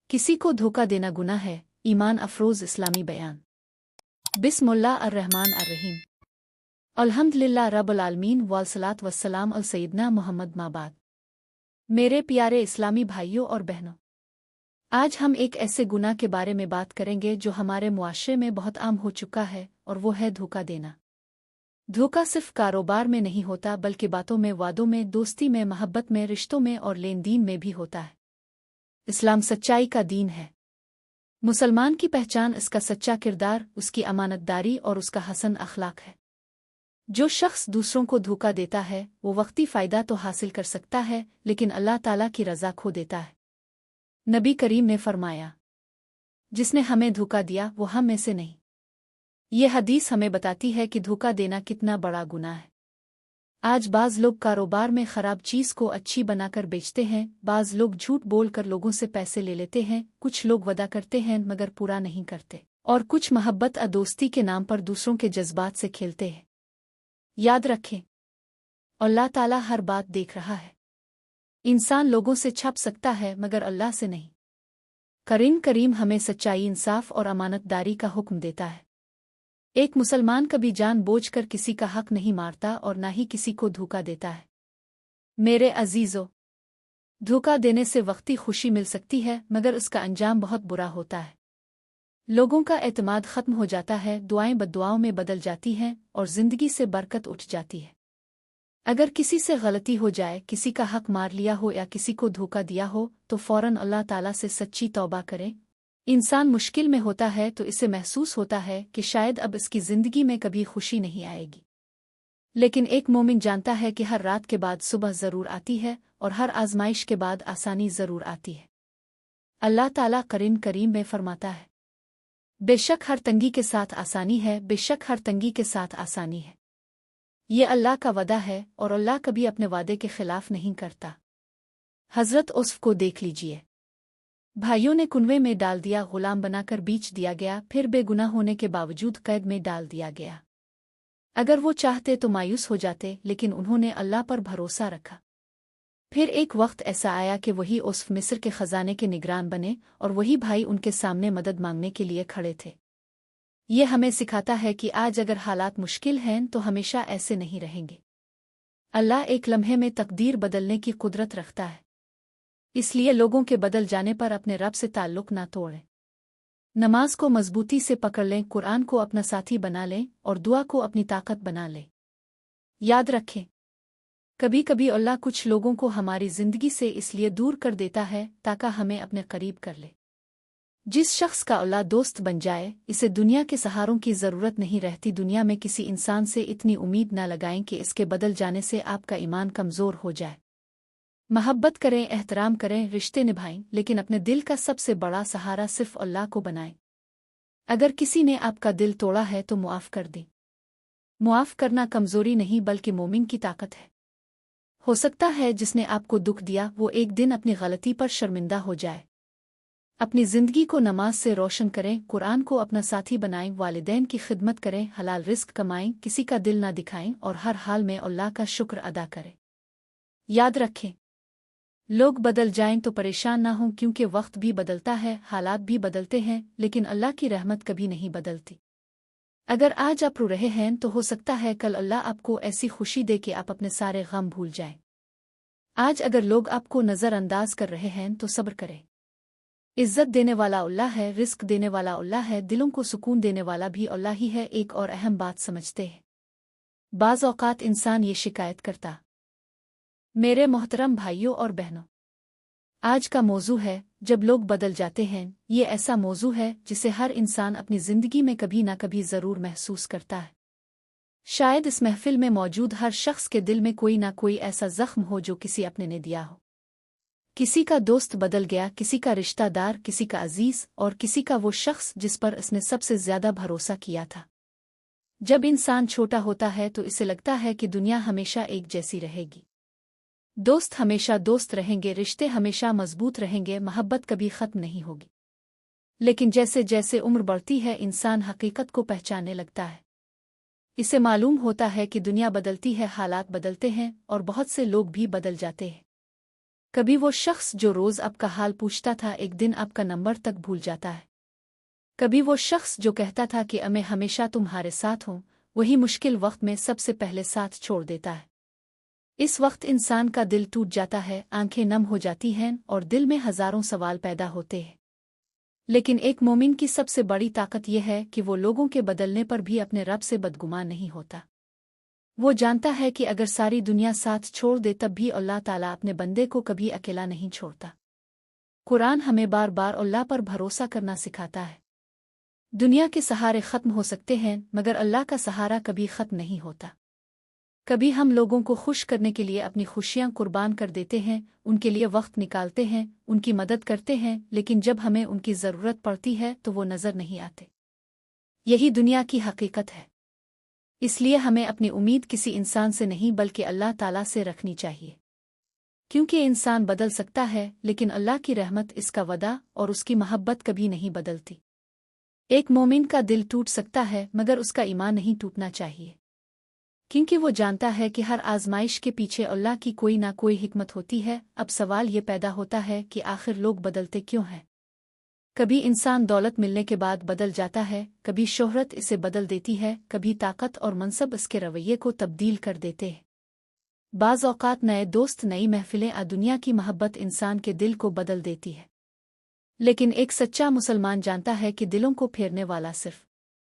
किसी को धोखा देना गुनाह है। ईमान अफरोज इस्लामी बयान। बिस्मिल्लाह अर्रहमान अर्रहीम। अल्हम्दुलिल्लाह रब्बिल आलमीन वस्सलात वस्सलाम अल सय्यदना मुहम्मद माबाद। मेरे प्यारे इस्लामी भाइयों और बहनों, आज हम एक ऐसे गुनाह के बारे में बात करेंगे जो हमारे मुआशरे में बहुत आम हो चुका है, और वो है धोखा देना। धोखा सिर्फ कारोबार में नहीं होता, बल्कि बातों में, वादों में, दोस्ती में, मोहब्बत में, रिश्तों में और लेन देन में भी होता है। इस्लाम सच्चाई का दीन है। मुसलमान की पहचान इसका सच्चा किरदार, उसकी अमानतदारी और उसका हसन अखलाक है। जो शख्स दूसरों को धोखा देता है वो वक्ती फ़ायदा तो हासिल कर सकता है, लेकिन अल्लाह ताला की रज़ा खो देता है। नबी करीम ने फरमाया, जिसने हमें धोखा दिया वो हम में से नहीं। ये हदीस हमें बताती है कि धोखा देना कितना बड़ा गुनाह है। आज बाज़ लोग कारोबार में ख़राब चीज़ को अच्छी बनाकर बेचते हैं, बाज़ लोग झूठ बोलकर लोगों से पैसे ले लेते हैं, कुछ लोग वादा करते हैं मगर पूरा नहीं करते, और कुछ मोहब्बत और दोस्ती के नाम पर दूसरों के जज्बात से खेलते हैं। याद रखें, अल्लाह ताला हर बात देख रहा है। इंसान लोगों से छप सकता है मगर अल्लाह से नहीं। करीम हमें सच्चाई, इंसाफ और अमानतदारी का हुक्म देता है। एक मुसलमान कभी जानबूझकर किसी का हक नहीं मारता और ना ही किसी को धोखा देता है। मेरे अजीजों, धोखा देने से वक्ती खुशी मिल सकती है मगर उसका अंजाम बहुत बुरा होता है। लोगों का एतमाद ख़त्म हो जाता है, दुआएं बद्दुआओं में बदल जाती हैं और ज़िंदगी से बरकत उठ जाती है। अगर किसी से गलती हो जाए, किसी का हक मार लिया हो या किसी को धोखा दिया हो, तो फ़ौरन अल्लाह ताला से सच्ची तौबा करें। इंसान मुश्किल में होता है तो इसे महसूस होता है कि शायद अब इसकी ज़िंदगी में कभी खुशी नहीं आएगी, लेकिन एक मोमिन जानता है कि हर रात के बाद सुबह ज़रूर आती है और हर आजमाइश के बाद आसानी ज़रूर आती है। अल्लाह ताला करीम में फरमाता है, बेशक हर तंगी के साथ आसानी है, बेशक हर तंगी के साथ आसानी है। ये अल्लाह का वदा है और अल्लाह कभी अपने वादे के खिलाफ नहीं करता। हज़रत उसफ को देख लीजिए। भाइयों ने कुनवे में डाल दिया, गुलाम बनाकर बेच दिया गया, फिर बेगुनाह होने के बावजूद कैद में डाल दिया गया। अगर वो चाहते तो मायूस हो जाते, लेकिन उन्होंने अल्लाह पर भरोसा रखा। फिर एक वक्त ऐसा आया कि वही उसफ मिस्र के खजाने के निगरान बने और वही भाई उनके सामने मदद मांगने के लिए खड़े थे। ये हमें सिखाता है कि आज अगर हालात मुश्किल हैं तो हमेशा ऐसे नहीं रहेंगे। अल्लाह एक लम्हे में तकदीर बदलने की कुदरत रखता है, इसलिए लोगों के बदल जाने पर अपने रब से ताल्लुक़ ना तोड़ें। नमाज को मजबूती से पकड़ लें, कुरान को अपना साथी बना लें और दुआ को अपनी ताकत बना लें। याद रखें, कभी कभी अल्लाह कुछ लोगों को हमारी ज़िंदगी से इसलिए दूर कर देता है ताकि हमें अपने करीब कर ले। जिस शख्स का अल्लाह दोस्त बन जाए, इसे दुनिया के सहारों की ज़रूरत नहीं रहती। दुनिया में किसी इंसान से इतनी उम्मीद न लगाएं कि इसके बदल जाने से आपका ईमान कमज़ोर हो जाए। मोहब्बत करें, एहतराम करें, रिश्ते निभाएं, लेकिन अपने दिल का सबसे बड़ा सहारा सिर्फ अल्लाह को बनाएं। अगर किसी ने आपका दिल तोड़ा है तो मुआफ़ कर दें। मुआफ़ करना कमज़ोरी नहीं बल्कि मोमिन की ताकत है। हो सकता है जिसने आपको दुख दिया वो एक दिन अपनी गलती पर शर्मिंदा हो जाए। अपनी ज़िंदगी को नमाज से रोशन करें, कुरान को अपना साथी बनाएं, वालिदैन की खिदमत करें, हलाल रिस्क कमाएं, किसी का दिल ना दिखाएं और हर हाल में अल्लाह का शुक्र अदा करें। याद रखें, लोग बदल जाएं तो परेशान ना हों, क्योंकि वक्त भी बदलता है, हालात भी बदलते हैं, लेकिन अल्लाह की रहमत कभी नहीं बदलती। अगर आज आप रो रहे हैं तो हो सकता है कल अल्लाह आपको ऐसी खुशी दे कि आप अपने सारे गम भूल जाएं। आज अगर लोग आपको नज़रअंदाज कर रहे हैं तो सब्र करें। इज्जत देने वाला अल्लाह है, रिस्क देने वाला अल्लाह है, दिलों को सुकून देने वाला भी अल्लाह ही है। एक और अहम बात समझते हैं, बाज़ औक़ात इंसान ये शिकायत करता। मेरे मोहतरम भाइयों और बहनों, आज का मौजू है जब लोग बदल जाते हैं। ये ऐसा मौजू है जिसे हर इंसान अपनी ज़िंदगी में कभी ना कभी ज़रूर महसूस करता है। शायद इस महफिल में मौजूद हर शख्स के दिल में कोई ना कोई ऐसा ज़ख्म हो जो किसी अपने ने दिया हो। किसी का दोस्त बदल गया, किसी का रिश्तेदार, किसी का अजीज और किसी का वो शख्स जिस पर इसने सबसे ज्यादा भरोसा किया था। जब इंसान छोटा होता है तो इसे लगता है कि दुनिया हमेशा एक जैसी रहेगी, दोस्त हमेशा दोस्त रहेंगे, रिश्ते हमेशा मजबूत रहेंगे, मोहब्बत कभी खत्म नहीं होगी। लेकिन जैसे जैसे उम्र बढ़ती है इंसान हकीकत को पहचानने लगता है। इसे मालूम होता है कि दुनिया बदलती है, हालात बदलते हैं और बहुत से लोग भी बदल जाते हैं। कभी वो शख्स जो रोज़ आपका हाल पूछता था एक दिन आपका नंबर तक भूल जाता है। कभी वो शख्स जो कहता था कि मैं हमेशा तुम्हारे साथ हूँ, वही मुश्किल वक्त में सबसे पहले साथ छोड़ देता है। इस वक्त इंसान का दिल टूट जाता है, आंखें नम हो जाती हैं और दिल में हजारों सवाल पैदा होते हैं। लेकिन एक मोमिन की सबसे बड़ी ताकत यह है कि वो लोगों के बदलने पर भी अपने रब से बदगुमान नहीं होता। वो जानता है कि अगर सारी दुनिया साथ छोड़ दे तब भी अल्लाह ताला अपने बंदे को कभी अकेला नहीं छोड़ता। कुरान हमें बार बार अल्लाह पर भरोसा करना सिखाता है। दुनिया के सहारे ख़त्म हो सकते हैं मगर अल्लाह का सहारा कभी ख़त्म नहीं होता। कभी हम लोगों को खुश करने के लिए अपनी खुशियां कुर्बान कर देते हैं, उनके लिए वक्त निकालते हैं, उनकी मदद करते हैं, लेकिन जब हमें उनकी ज़रूरत पड़ती है तो वो नज़र नहीं आते। यही दुनिया की हकीकत है। इसलिए हमें अपनी उम्मीद किसी इंसान से नहीं बल्कि अल्लाह ताला से रखनी चाहिए, क्योंकि इंसान बदल सकता है लेकिन अल्लाह की रहमत, इसका वदा और उसकी मोहब्बत कभी नहीं बदलती। एक मोमिन का दिल टूट सकता है मगर उसका ईमान नहीं टूटना चाहिए, क्योंकि वो जानता है कि हर आजमाइश के पीछे अल्लाह की कोई ना कोई हिकमत होती है। अब सवाल ये पैदा होता है कि आखिर लोग बदलते क्यों हैं? कभी इंसान दौलत मिलने के बाद बदल जाता है, कभी शोहरत इसे बदल देती है, कभी ताकत और मनसब इसके रवैये को तब्दील कर देते हैं। बाज़ औक़ात नए दोस्त, नई महफिलें आ दुनिया की मोहब्बत इंसान के दिल को बदल देती है। लेकिन एक सच्चा मुसलमान जानता है कि दिलों को फेरने वाला सिर्फ